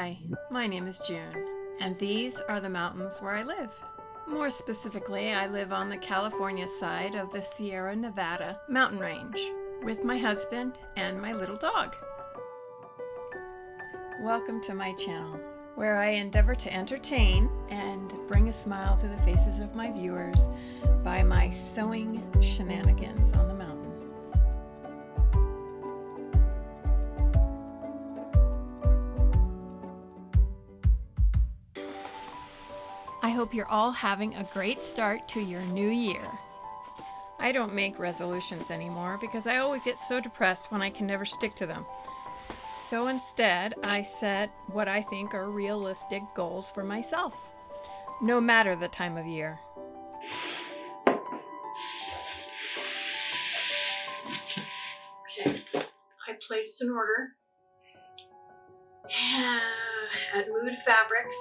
Hi, my name is June, and these are the mountains where I live. More specifically, I live on the California side of the Sierra Nevada mountain range with my husband and my little dog. Welcome to my channel, where I endeavor to entertain and bring a smile to the faces of my viewers by my sewing shenanigans on the mountain. I hope you're all having a great start to your new year. I don't make resolutions anymore because I always get so depressed when I can never stick to them. So instead, I set what I think are realistic goals for myself, no matter the time of year. Okay, I placed an order at Mood Fabrics,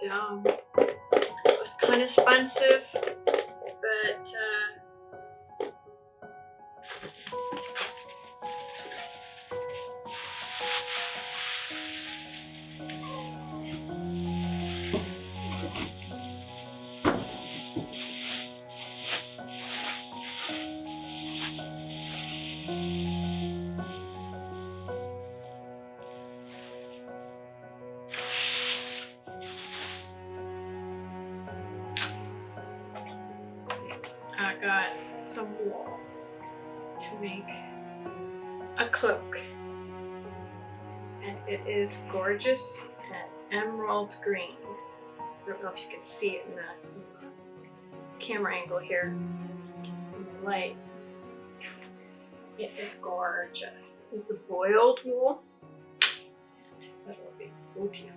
and it was kind of expensive, but I got some wool to make a cloak, and it is gorgeous and emerald green. I don't know if you can see it in the camera angle here in the light. It is gorgeous. It's a boiled wool, and it'll be beautiful.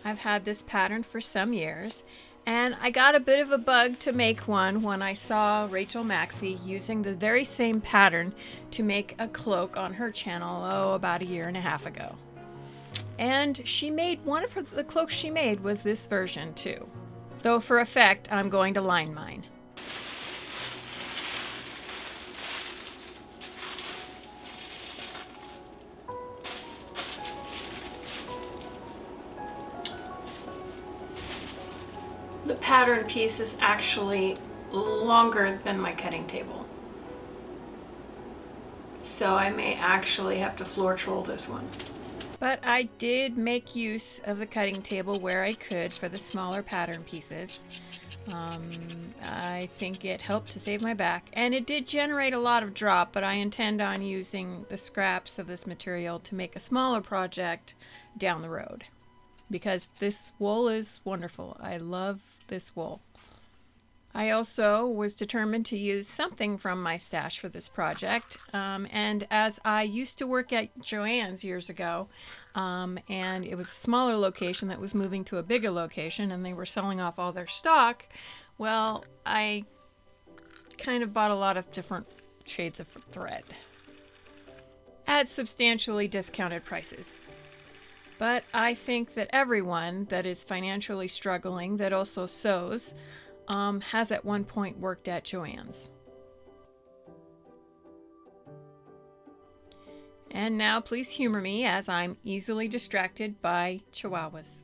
I've had this pattern for some years, and I got a bit of a bug to make one when I saw Rachel Maxey using the very same pattern to make a cloak on her channel, about a year and a half ago. And she made one of the cloaks she made was this version too. Though for effect, I'm going to line mine. The pattern piece is actually longer than my cutting table, so I may actually have to floor troll this one. But I did make use of the cutting table where I could for the smaller pattern pieces. I think it helped to save my back, and it did generate a lot of drop, but I intend on using the scraps of this material to make a smaller project down the road, because this wool is wonderful. I love this wool. I also was determined to use something from my stash for this project, and as I used to work at Joann's years ago, and it was a smaller location that was moving to a bigger location, and they were selling off all their stock, well, I kind of bought a lot of different shades of thread at substantially discounted prices. But I think that everyone that is financially struggling that also sews has at one point worked at Joann's. And now please humor me as I'm easily distracted by Chihuahuas.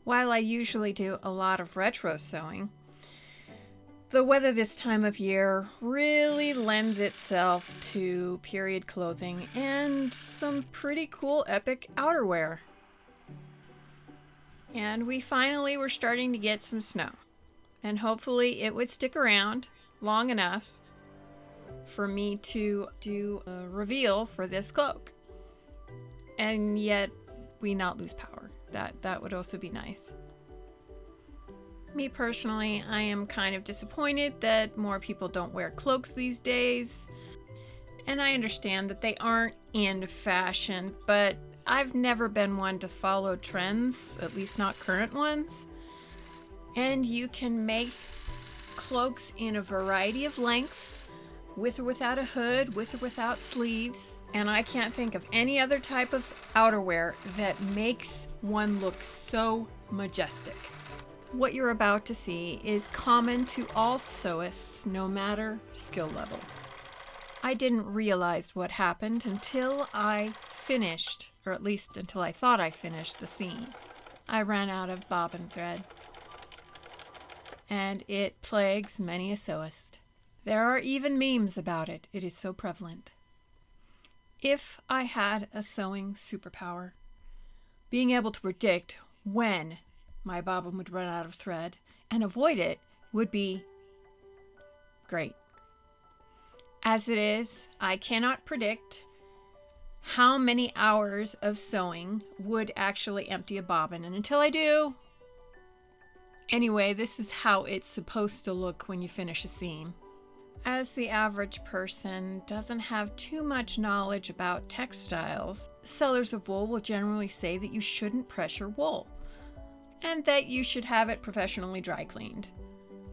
While I usually do a lot of retro sewing, the weather this time of year really lends itself to period clothing and some pretty cool epic outerwear. And we finally were starting to get some snow, and hopefully it would stick around long enough for me to do a reveal for this cloak, and yet we not lose power. That would also be nice. Me personally, I am kind of disappointed that more people don't wear cloaks these days, and I understand that they aren't in fashion, but I've never been one to follow trends, at least not current ones. And you can make cloaks in a variety of lengths, with or without a hood, with or without sleeves, and I can't think of any other type of outerwear that makes one look so majestic. What you're about to see is common to all sewists, no matter skill level. I didn't realize what happened until I finished, or at least until I thought I finished the scene. I ran out of bobbin thread, and it plagues many a sewist. There are even memes about it. It is so prevalent. If I had a sewing superpower, being able to predict when my bobbin would run out of thread and avoid it would be great. As it is, I cannot predict how many hours of sewing would actually empty a bobbin, and until I do, anyway, this is how it's supposed to look when you finish a seam. As the average person doesn't have too much knowledge about textiles, sellers of wool will generally say that you shouldn't pressure wool and that you should have it professionally dry cleaned.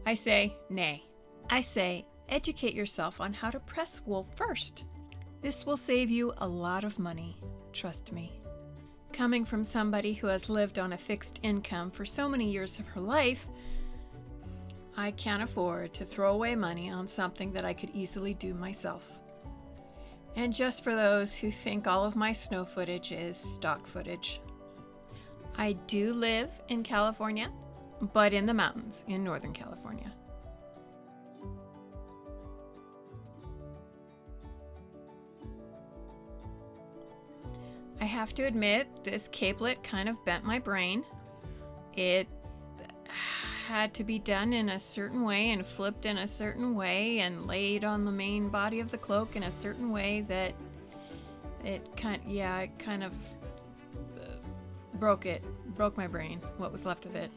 I say, nay. I say, educate yourself on how to press wool first. This will save you a lot of money, trust me. Coming from somebody who has lived on a fixed income for so many years of her life, I can't afford to throw away money on something that I could easily do myself. And just for those who think all of my snow footage is stock footage, I do live in California, but in the mountains in Northern California. I have to admit, this capelet kind of bent my brain. It had to be done in a certain way and flipped in a certain way and laid on the main body of the cloak in a certain way that it kind of broke my brain, what was left of it.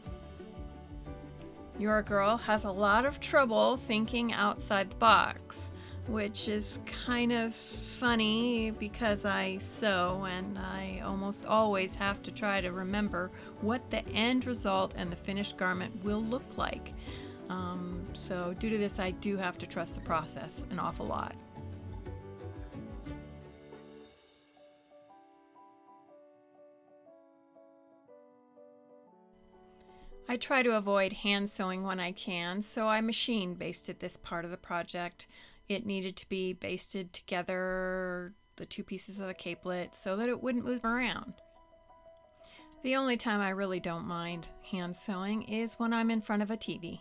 Your girl has a lot of trouble thinking outside the box, which is kind of funny because I sew and I almost always have to try to remember what the end result and the finished garment will look like. So due to this, I do have to trust the process an awful lot. I try to avoid hand sewing when I can, so I machine basted this part of the project. It needed to be basted together, the two pieces of the capelet, so that it wouldn't move around. The only time I really don't mind hand sewing is when I'm in front of a TV.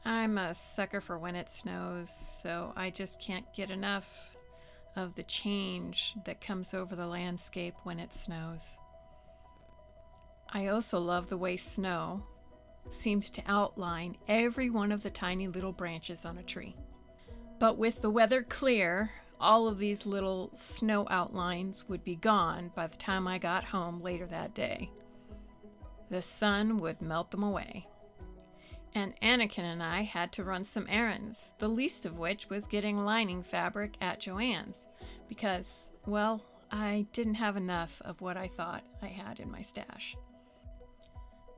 I'm a sucker for when it snows, so I just can't get enough of the change that comes over the landscape when it snows. I also love the way snow seems to outline every one of the tiny little branches on a tree. But with the weather clear, all of these little snow outlines would be gone by the time I got home later that day. The sun would melt them away. And Anakin and I had to run some errands, the least of which was getting lining fabric at Joann's, because, well, I didn't have enough of what I thought I had in my stash.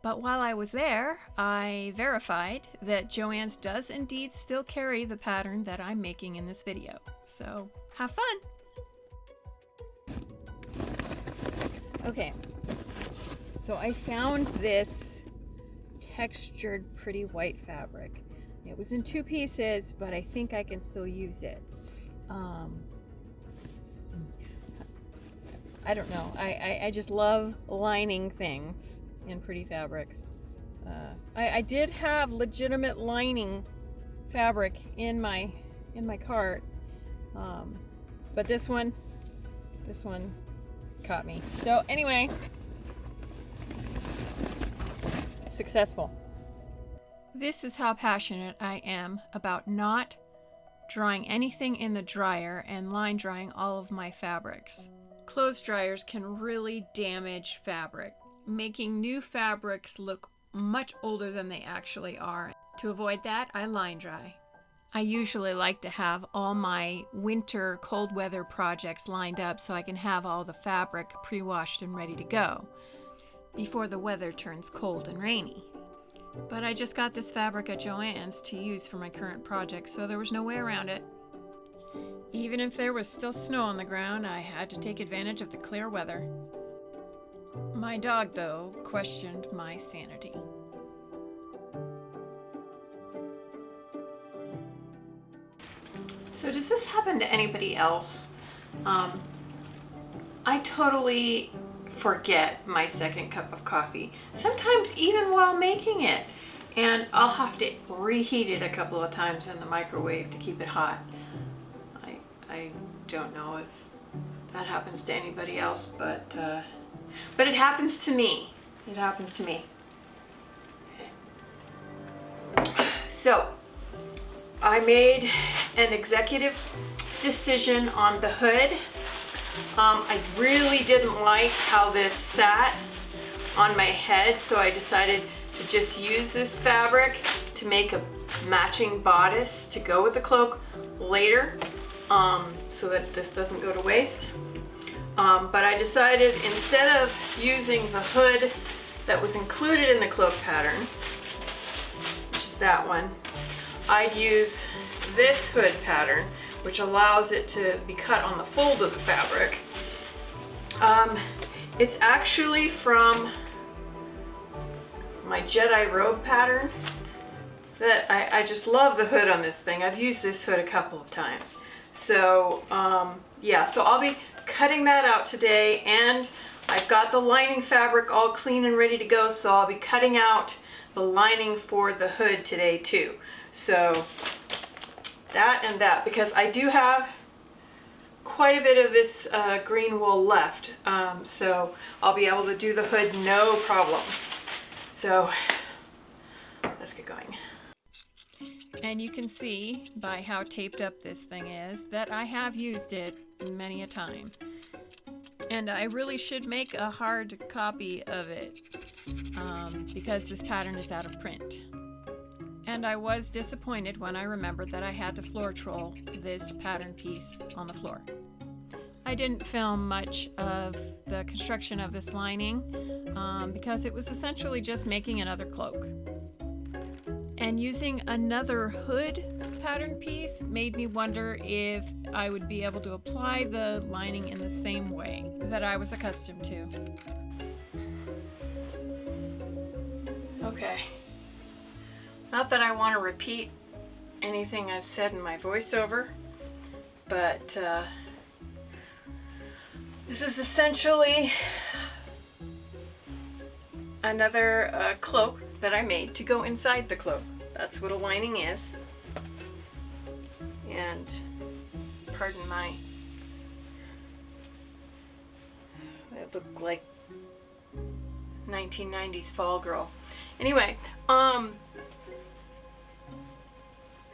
But while I was there, I verified that Joann's does indeed still carry the pattern that I'm making in this video. So, have fun! Okay, so I found this textured pretty white fabric. It was in two pieces, but I think I can still use it. I don't know. I just love lining things in pretty fabrics. I did have legitimate lining fabric in my cart, but this one caught me. So anyway, successful. This is how passionate I am about not drying anything in the dryer and line drying all of my fabrics. Clothes dryers can really damage fabric, making new fabrics look much older than they actually are. To avoid that, I line dry. I usually like to have all my winter cold weather projects lined up so I can have all the fabric pre-washed and ready to go before the weather turns cold and rainy. But I just got this fabric at Joann's to use for my current project, so there was no way around it. Even if there was still snow on the ground, I had to take advantage of the clear weather. My dog, though, questioned my sanity. So does this happen to anybody else? I totally forget my second cup of coffee, sometimes even while making it. And I'll have to reheat it a couple of times in the microwave to keep it hot. I don't know if that happens to anybody else, but it happens to me. It happens to me. So I made an executive decision on the hood. I really didn't like how this sat on my head, so I decided to just use this fabric to make a matching bodice to go with the cloak later, so that this doesn't go to waste. But I decided instead of using the hood that was included in the cloak pattern, which is that one, I'd use this hood pattern, which allows it to be cut on the fold of the fabric. It's actually from my Jedi robe pattern. That I just love the hood on this thing. I've used this hood a couple of times. So yeah, so I'll be cutting that out today, and I've got the lining fabric all clean and ready to go, so I'll be cutting out the lining for the hood today too. So that and that, because I do have quite a bit of this green wool left, so I'll be able to do the hood no problem. So let's get going. And you can see by how taped up this thing is that I have used it many a time. And I really should make a hard copy of it because this pattern is out of print. And I was disappointed when I remembered that I had to floor troll this pattern piece on the floor. I didn't film much of the construction of this lining because it was essentially just making another cloak. And using another hood pattern piece made me wonder if I would be able to apply the lining in the same way that I was accustomed to. Okay. Not that I want to repeat anything I've said in my voiceover, but this is essentially another cloak that I made to go inside the cloak. That's what a lining is. And pardon my, it looked like 1990s fall girl. Anyway,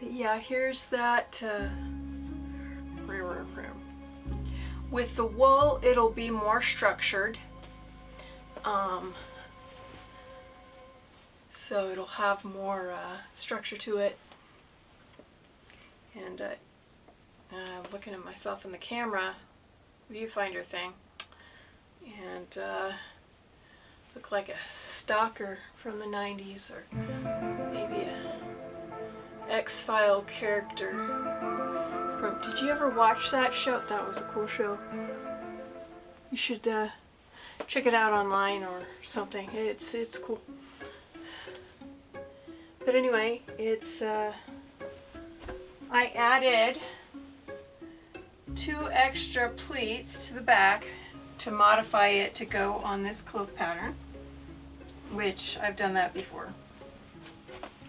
yeah, here's that. With the wool, it'll be more structured. So it'll have more structure to it. And I'm looking at myself in the camera viewfinder thing, and look like a stalker from the 90s, or maybe a X-File character from, did you ever watch that show? That was a cool show. You should check it out online or something. It's cool. But anyway, it's I added 2 extra pleats to the back to modify it to go on this cloak pattern, which I've done that before.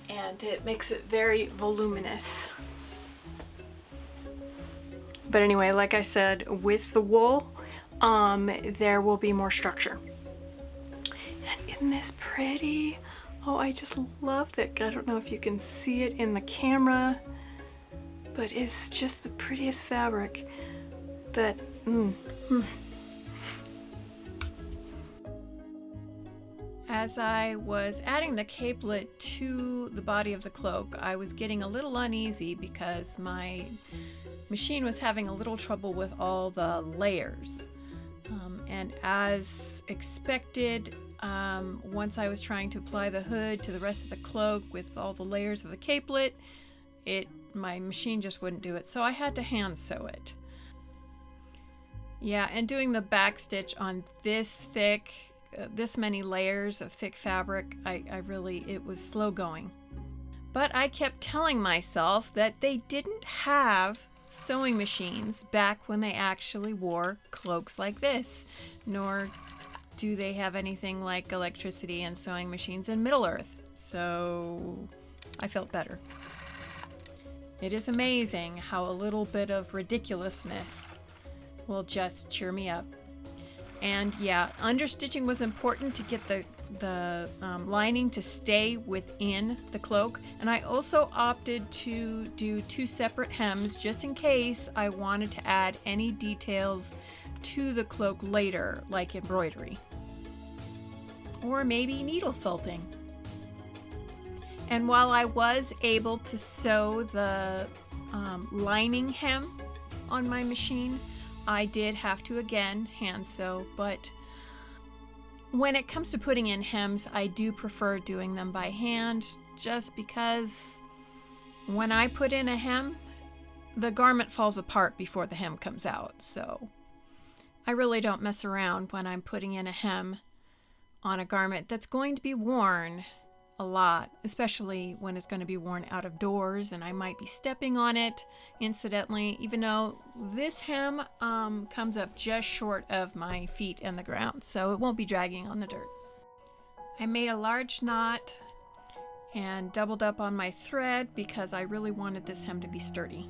And it makes it very voluminous. But anyway, like I said, with the wool, there will be more structure. And isn't this pretty? Oh, I just love it. I don't know if you can see it in the camera, but it's just the prettiest fabric. That, As I was adding the capelet to the body of the cloak, I was getting a little uneasy because my machine was having a little trouble with all the layers. And as expected, once I was trying to apply the hood to the rest of the cloak with all the layers of the capelet, my machine just wouldn't do it, so I had to hand sew it. Yeah, and doing the back stitch on this thick, this many layers of thick fabric, it was slow going. But I kept telling myself that they didn't have sewing machines back when they actually wore cloaks like this, nor do they have anything like electricity and sewing machines in Middle-earth. So I felt better. It is amazing how a little bit of ridiculousness will just cheer me up. And yeah, understitching was important to get the lining to stay within the cloak. And I also opted to do 2 separate hems just in case I wanted to add any details to the cloak later, like embroidery. Or maybe needle felting. And while I was able to sew the lining hem on my machine, I did have to again hand sew, but when it comes to putting in hems, I do prefer doing them by hand, just because when I put in a hem, the garment falls apart before the hem comes out. So I really don't mess around when I'm putting in a hem on a garment that's going to be worn a lot, especially when it's going to be worn out of doors and I might be stepping on it incidentally, even though this hem comes up just short of my feet and the ground, so it won't be dragging on the dirt. I made a large knot and doubled up on my thread because I really wanted this hem to be sturdy.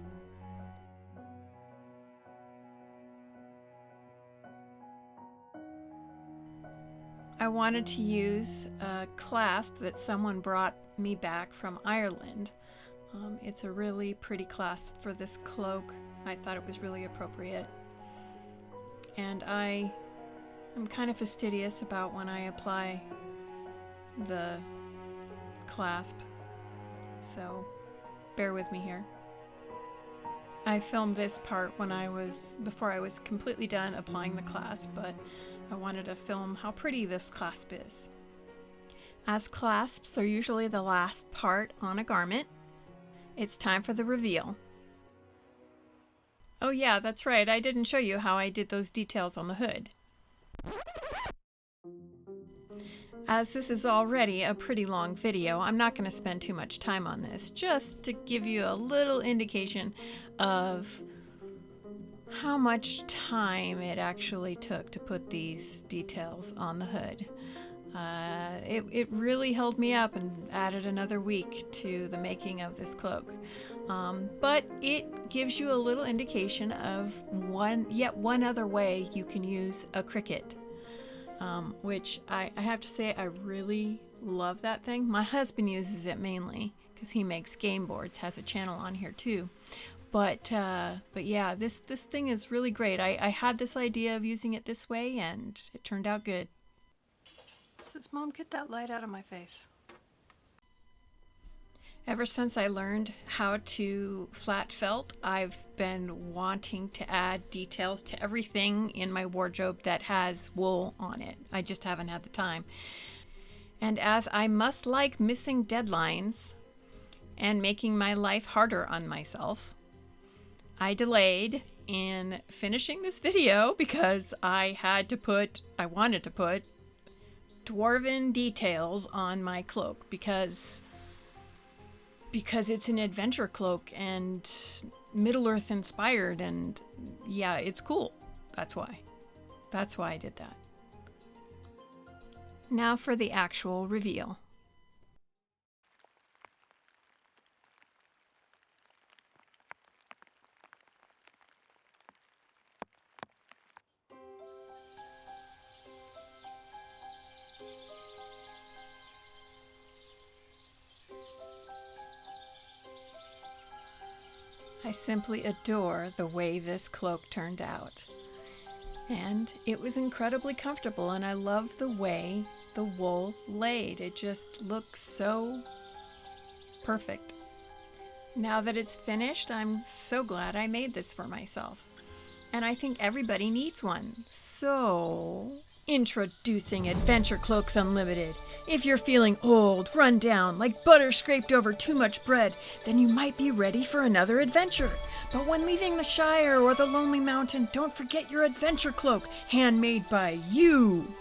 I wanted to use a clasp that someone brought me back from Ireland. It's a really pretty clasp for this cloak. I thought it was really appropriate. And I am kind of fastidious about when I apply the clasp, so bear with me here. I filmed this part before I was completely done applying the clasp, but I wanted to film how pretty this clasp is. As clasps are usually the last part on a garment, it's time for the reveal. Oh yeah, that's right, I didn't show you how I did those details on the hood. As this is already a pretty long video, I'm not going to spend too much time on this, just to give you a little indication of how much time it actually took to put these details on the hood. It really held me up and added another week to the making of this cloak. But it gives you a little indication of yet one other way you can use a Cricut. Which I have to say I really love that thing. My husband uses it mainly because he makes game boards, has a channel on here too. But yeah, this thing is really great. I had this idea of using it this way and it turned out good. Says, Mom, get that light out of my face. Ever since I learned how to flat felt, I've been wanting to add details to everything in my wardrobe that has wool on it. I just haven't had the time. And as I must like missing deadlines and making my life harder on myself, I delayed in finishing this video because I wanted to put dwarven details on my cloak because it's an adventure cloak and Middle-earth inspired, and yeah, it's cool. That's why I did that. Now for the actual reveal. I simply adore the way this cloak turned out. And it was incredibly comfortable, and I love the way the wool laid. It just looks so perfect. Now that it's finished, I'm so glad I made this for myself. And I think everybody needs one. So, introducing Adventure Cloaks Unlimited. If you're feeling old, run down, like butter scraped over too much bread, then you might be ready for another adventure. But when leaving the Shire or the Lonely Mountain, don't forget your adventure cloak, handmade by you.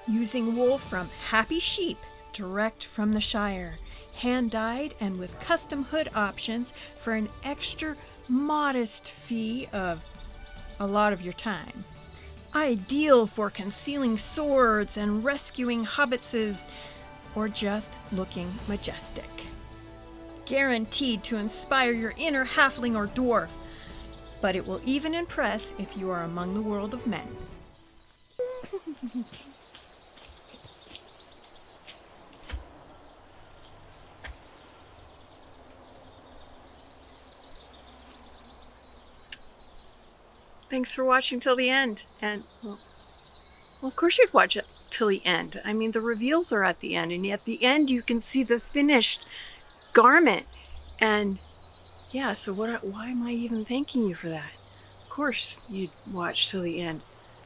Using wool from happy sheep, direct from the Shire. Hand-dyed and with custom hood options for an extra modest fee of a lot of your time. Ideal for concealing swords and rescuing hobbitses, or just looking majestic. Guaranteed to inspire your inner halfling or dwarf, but it will even impress if you are among the world of men. Thanks for watching till the end. And, well, of course you'd watch it till the end. I mean, the reveals are at the end, and at the end you can see the finished garment. And, yeah, so why am I even thanking you for that? Of course you'd watch till the end.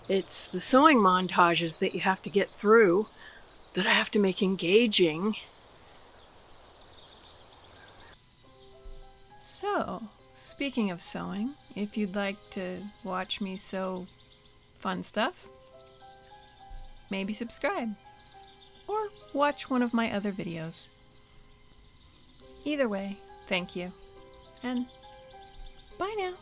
It's the sewing montages that you have to get through, that I have to make engaging. So, speaking of sewing, if you'd like to watch me sew fun stuff, maybe subscribe, or watch one of my other videos. Either way, thank you, and bye now.